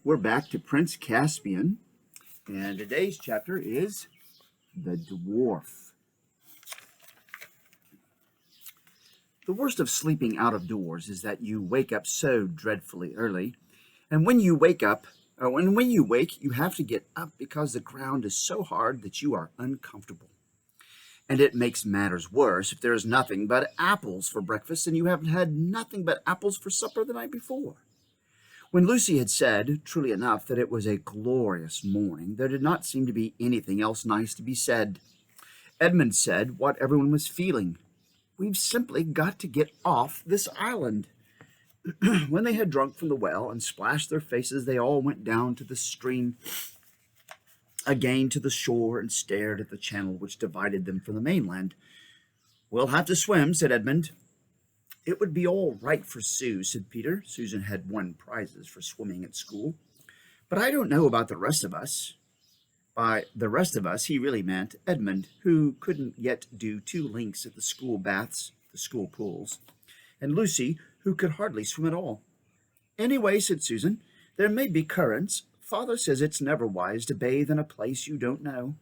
We're back to Prince Caspian, and today's chapter is the Dwarf. The worst of sleeping out of doors is that you wake up so dreadfully early, and when you wake, you have to get up because the ground is so hard that you are uncomfortable. And it makes matters worse if there is nothing but apples for breakfast and you haven't had nothing but apples for supper the night before. When Lucy had said, truly enough, that it was a glorious morning, there did not seem to be anything else nice to be said. Edmund said what everyone was feeling. We've simply got to get off this island. When they had drunk from the well and splashed their faces, they all went down to the stream, again to the shore, and stared at the channel which divided them from the mainland. We'll have to swim, said Edmund. It would be all right for Sue, said Peter. Susan had won prizes for swimming at school. But I don't know about the rest of us. By the rest of us, he really meant Edmund, who couldn't yet do 2 links at the school baths, the school pools, and Lucy, who could hardly swim at all. Anyway, said Susan, there may be currents. Father says it's never wise to bathe in a place you don't know.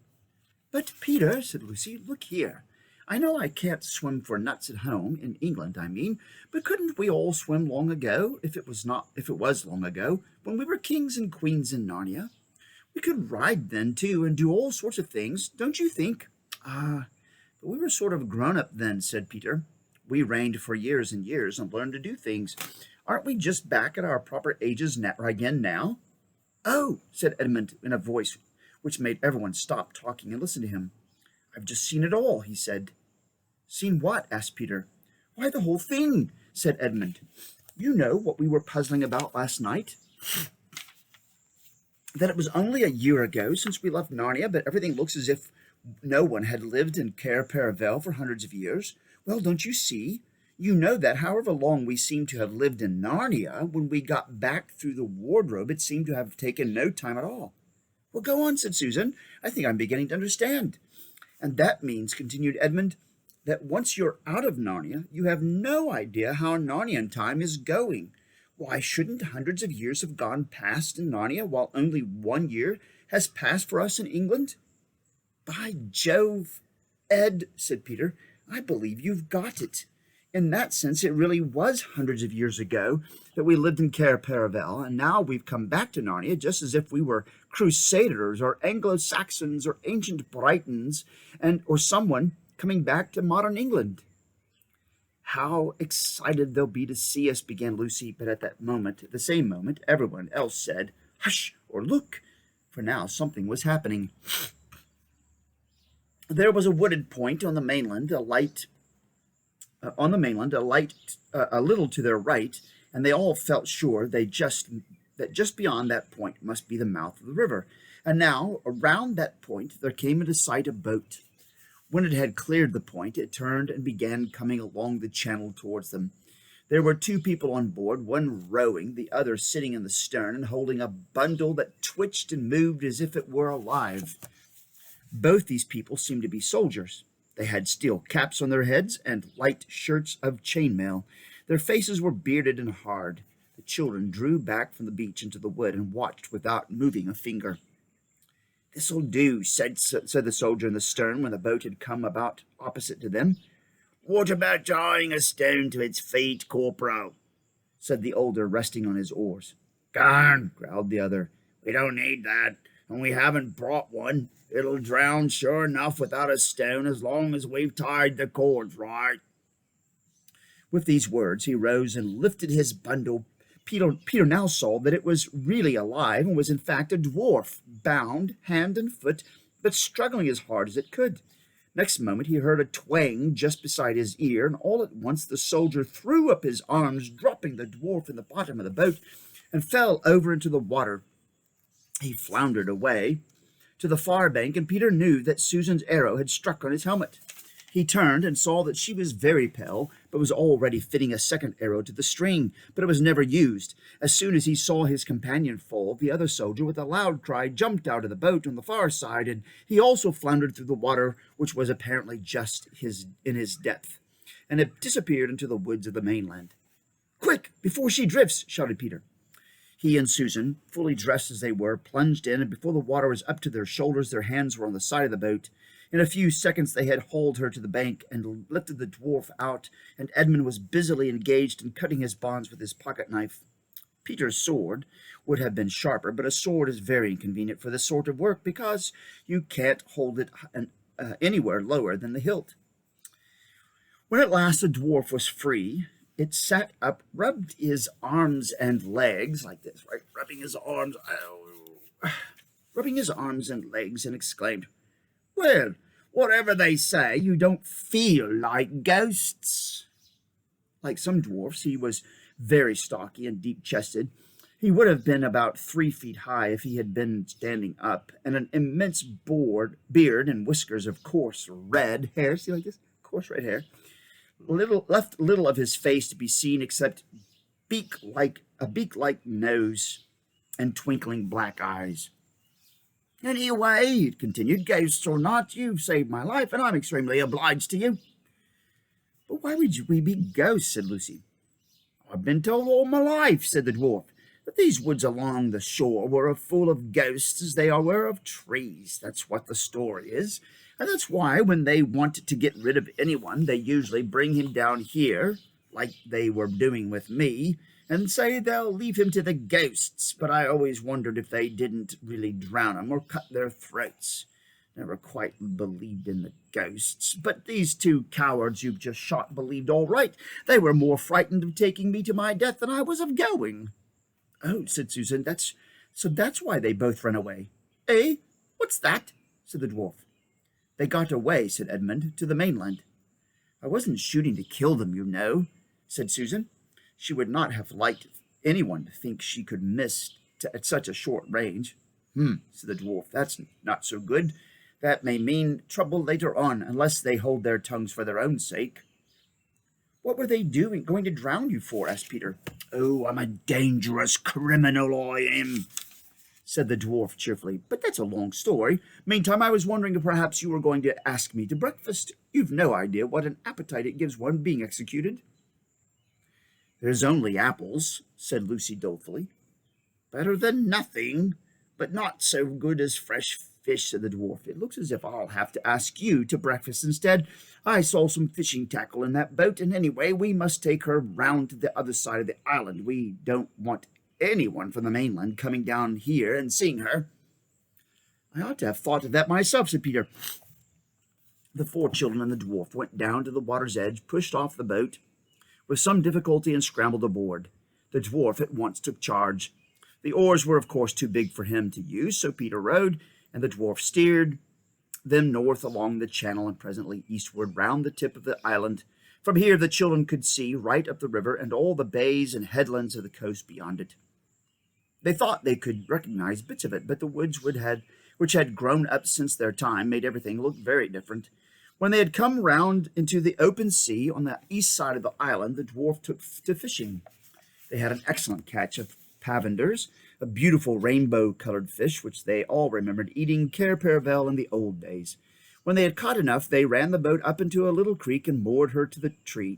But, Peter, said Lucy, look here. I know I can't swim for nuts at home, in England, I mean, but couldn't we all swim long ago, if it was long ago, when we were kings and queens in Narnia? We could ride then, too, and do all sorts of things, don't you think? But we were sort of grown-up then, said Peter. We reigned for years and years and learned to do things. Aren't we just back at our proper ages again now? Oh, said Edmund in a voice which made everyone stop talking and listen to him. I've just seen it all, he said. Seen what? Asked Peter. Why, the whole thing, said Edmund. You know what we were puzzling about last night? That it was only a year ago since we left Narnia, but everything looks as if no one had lived in Cair Paravel for hundreds of years. Well, don't you see? You know that however long we seem to have lived in Narnia, when we got back through the wardrobe, it seemed to have taken no time at all. Well, go on, said Susan. I think I'm beginning to understand. And that means, continued Edmund, that once you're out of Narnia, you have no idea how Narnian time is going. Why shouldn't hundreds of years have gone past in Narnia, while only 1 year has passed for us in England? By Jove, Ed, said Peter, I believe you've got it. In that sense, it really was hundreds of years ago that we lived in Cair Paravel, and now we've come back to Narnia just as if we were Crusaders or Anglo-Saxons or ancient Britons, or someone coming back to modern England. How excited they'll be to see us, began Lucy, but at the same moment, everyone else said, hush, or look, for now something was happening. There was a wooded point on the mainland, a little to their right, and they all felt sure that just beyond that point must be the mouth of the river. And now, around that point, there came into sight a boat. When it had cleared the point, it turned and began coming along the channel towards them. There were 2 people on board, one rowing, the other sitting in the stern and holding a bundle that twitched and moved as if it were alive. Both these people seemed to be soldiers. They had steel caps on their heads and light shirts of chainmail. Their faces were bearded and hard. The children drew back from the beach into the wood and watched without moving a finger. This'll do, said the soldier in the stern when the boat had come about opposite to them. What about tying a stone to its feet, corporal? Said the older, resting on his oars. Garn, growled the other. We don't need that, and we haven't brought one. It'll drown sure enough without a stone as long as we've tied the cords right. With these words, he rose and lifted his bundle. Peter now saw that it was really alive and was in fact a dwarf, bound hand and foot, but struggling as hard as it could. Next moment he heard a twang just beside his ear, and all at once the soldier threw up his arms, dropping the dwarf in the bottom of the boat, and fell over into the water. He floundered away to the far bank, and Peter knew that Susan's arrow had struck on his helmet. He turned and saw that she was very pale, but was already fitting a second arrow to the string, but it was never used. As soon as he saw his companion fall, the other soldier, with a loud cry, jumped out of the boat on the far side, and he also floundered through the water, which was apparently just in his depth, and it disappeared into the woods of the mainland. Quick, before she drifts, shouted Peter. He and Susan, fully dressed as they were, plunged in, and before the water was up to their shoulders, their hands were on the side of the boat. In a few seconds they had hauled her to the bank and lifted the dwarf out, and Edmund was busily engaged in cutting his bonds with his pocket knife. Peter's sword would have been sharper, but a sword is very inconvenient for this sort of work because you can't hold it anywhere lower than the hilt. When at last the dwarf was free, it sat up, rubbed his arms and legs like this, right? Rubbing his arms and legs, and exclaimed, "Well, whatever they say, you don't feel like ghosts." Like some dwarfs, he was very stocky and deep-chested. He would have been about 3 feet high if he had been standing up, and an immense beard and whiskers of coarse red hair. See, like this? Coarse red hair. Left little of his face to be seen except a beak-like nose and twinkling black eyes. "Anyway," he continued, "ghosts or not, you've saved my life, and I'm extremely obliged to you." "But why would we be ghosts?" said Lucy. "I've been told all my life," said the dwarf, "that these woods along the shore were as full of ghosts as they were of trees. That's what the story is. And that's why, when they want to get rid of anyone, they usually bring him down here, like they were doing with me, and say they'll leave him to the ghosts. But I always wondered if they didn't really drown him or cut their throats. Never quite believed in the ghosts. But these 2 cowards you've just shot believed all right. They were more frightened of taking me to my death than I was of going." "Oh," said Susan, that's why they both ran away." "Eh? What's that?" said the dwarf. "They got away," said Edmund, "to the mainland." "I wasn't shooting to kill them, you know," said Susan. She would not have liked anyone to think she could miss at such a short range. Said the dwarf, "that's not so good. That may mean trouble later on, unless they hold their tongues for their own sake." "What were they going to drown you for?" asked Peter. "Oh, I'm a dangerous criminal, I am," said the dwarf cheerfully. "But that's a long story. Meantime, I was wondering if perhaps you were going to ask me to breakfast. You've no idea what an appetite it gives one being executed." "There's only apples," said Lucy dolefully. "Better than nothing, but not so good as fresh fish," said the dwarf. "It looks as if I'll have to ask you to breakfast instead. I saw some fishing tackle in that boat, and anyway, we must take her round to the other side of the island. We don't want anyone from the mainland coming down here and seeing her." "I ought to have thought of that myself," said Peter. The 4 children and the dwarf went down to the water's edge, pushed off the boat with some difficulty, and scrambled aboard. The dwarf at once took charge. The oars were, of course, too big for him to use, so Peter rowed, and the dwarf steered them north along the channel and presently eastward round the tip of the island. From here the children could see right up the river and all the bays and headlands of the coast beyond it. They thought they could recognize bits of it, but the woods which had grown up since their time made everything look very different. When they had come round into the open sea on the east side of the island, the dwarf took to fishing. They had an excellent catch of pavenders, a beautiful rainbow-colored fish, which they all remembered eating capervel in the old days. When they had caught enough, they ran the boat up into a little creek and moored her to a tree.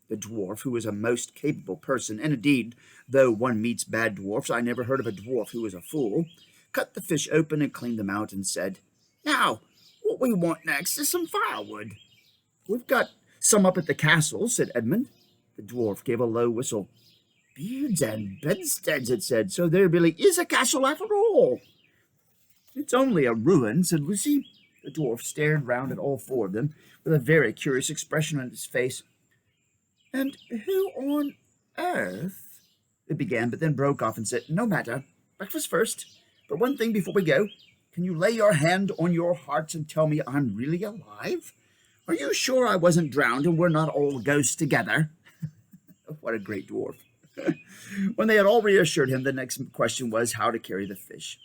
The dwarf, who was a most capable person, and indeed, though one meets bad dwarfs, I never heard of a dwarf who was a fool, cut the fish open and cleaned them out and said, "Now, what we want next is some firewood." "We've got some up at the castle," said Edmund. The dwarf gave a low whistle. "Beards and bedsteads," it said, "so there really is a castle after all." "It's only a ruin," said Lucy. The dwarf stared round at all 4 of them with a very curious expression on his face. "And who on earth—" it began, but then broke off and said, "No matter. Breakfast first. But one thing before we go. Can you lay your hand on your hearts and tell me I'm really alive? Are you sure I wasn't drowned and we're not all ghosts together?" What a great dwarf. When they had all reassured him, the next question was how to carry the fish.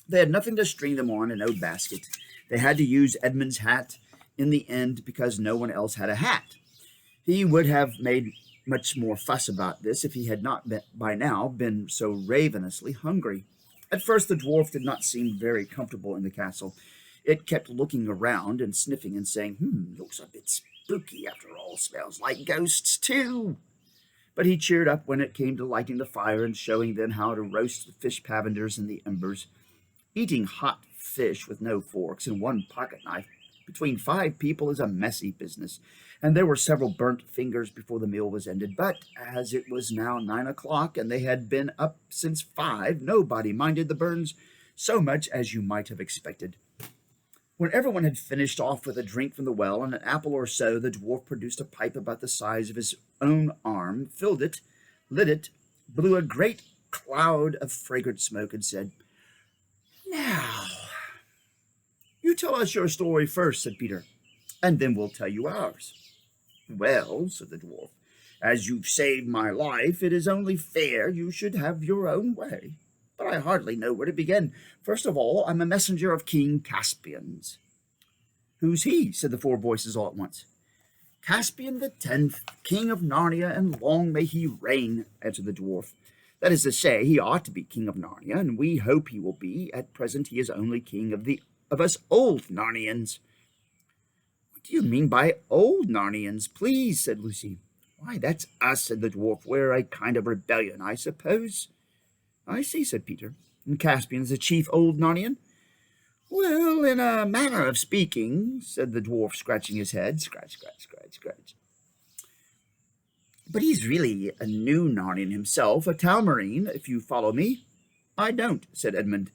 They had nothing to string them on and no basket. They had to use Edmund's hat in the end because no one else had a hat. He would have made much more fuss about this if he had not by now been so ravenously hungry. At first the dwarf did not seem very comfortable in the castle. It kept looking around and sniffing and saying, looks a bit spooky after all, smells like ghosts too." but he cheered up when it came to lighting the fire and showing them how to roast the fish pavenders in the embers. Eating hot fish with no forks and one pocket knife between 5 people is a messy business, and there were several burnt fingers before the meal was ended. But as it was now 9 o'clock, and they had been up since 5, nobody minded the burns so much as you might have expected. When everyone had finished off with a drink from the well and an apple or so, the dwarf produced a pipe about the size of his own arm, filled it, lit it, blew a great cloud of fragrant smoke, and said, "Now, you tell us your story first," said Peter, "and then we'll tell you ours." "Well," said the dwarf, "as you've saved my life, it is only fair you should have your own way. But I hardly know where to begin. First of all, I'm a messenger of King Caspian's." "Who's he?" said the 4 voices all at once. "Caspian the 10th, king of Narnia, and long may he reign," answered the dwarf. "That is to say, he ought to be king of Narnia, and we hope he will be. At present he is only king of us old Narnians." "What do you mean by old Narnians, please?" said Lucy. "Why, that's us," said the dwarf. "We're a kind of rebellion, I suppose." "I see," said Peter. "And Caspian's the chief old Narnian?" "Well, in a manner of speaking," said the dwarf, scratching his head. Scratch, scratch, scratch, scratch. "But he's really a new Narnian himself, a Talmarine, if you follow me." "I don't," said Edmund.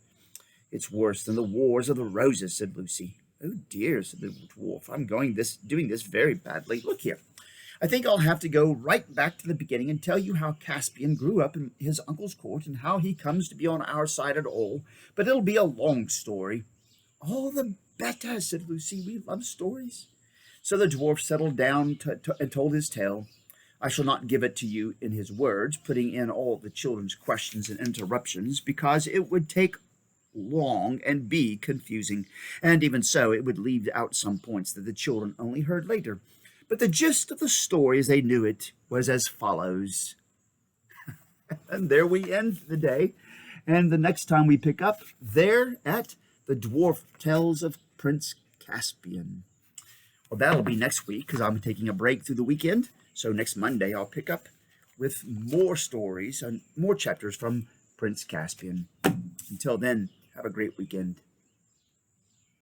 "It's worse than the Wars of the Roses," said Lucy. "Oh dear," said the dwarf. "I'm doing this very badly. Look here. I think I'll have to go right back to the beginning and tell you how Caspian grew up in his uncle's court and how he comes to be on our side at all. But it'll be a long story." "All the better," said Lucy. "We love stories." So the dwarf settled down and told his tale. I shall not give it to you in his words, putting in all the children's questions and interruptions, because it would take long and be confusing, and even so it would leave out some points that the children only heard later. But the gist of the story as they knew it was as follows. And there we end the day, and the next time we pick up there at The Dwarf Tells of Prince Caspian. Well, that'll be next week, because I'm taking a break through the weekend. So next Monday I'll pick up with more stories and more chapters from Prince Caspian. Until then, have a great weekend.